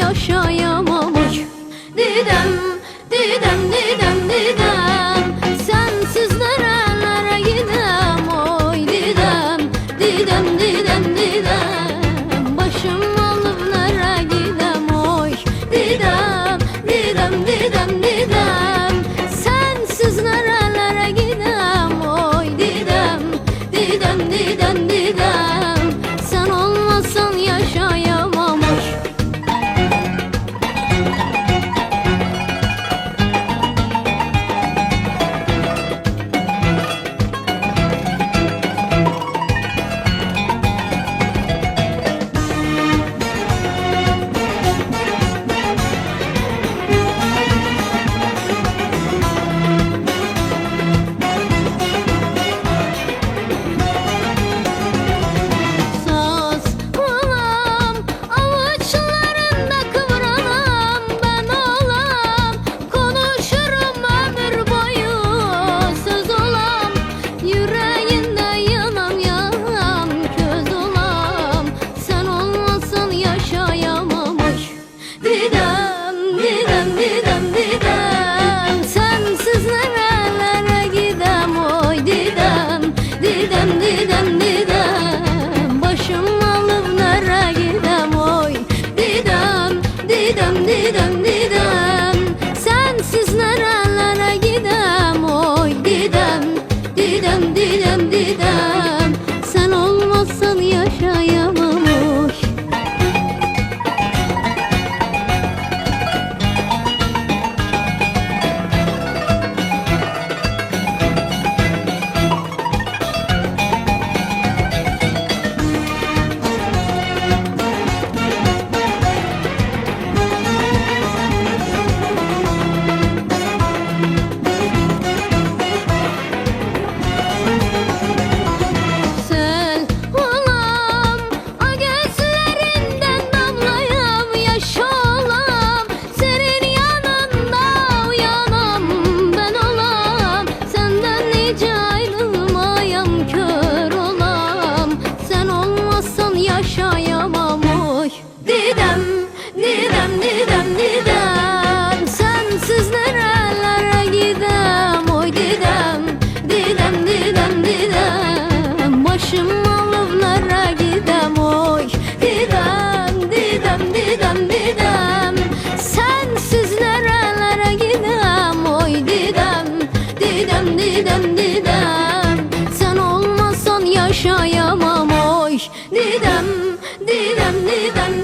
Yaşayamam oy Didem, Didem, Didem, Didem Sensiz nerelere gidem oy Didem, Didem, Didem, Didem Başım alıp nereye gidem oy Didem, Didem, Didem, Didem Sensiz nerelere gidem oy Didem, Didem, Didem, Didem Sen olmasan yaşayamam oy Didem, Didem, Didem Başım alıp nereye gidem oy Didem, Didem, Didem, Didem Sensiz nerelere gidem oy Didem, Didem, Didem, Didem Sen olmazsan yaşayamam oy Yaşayamam oy Didem, Didem, Didem, Didem Sensiz nerelere gidem oy Didem, Didem, Didem, Didem Başım alıp nereye gidem oy Didem, Didem, Didem, Didem Sensiz nerelere gidem oy Didem, Didem, Didem, Didem Sen olmasan yaşayamam oy Didem, Didem, Didem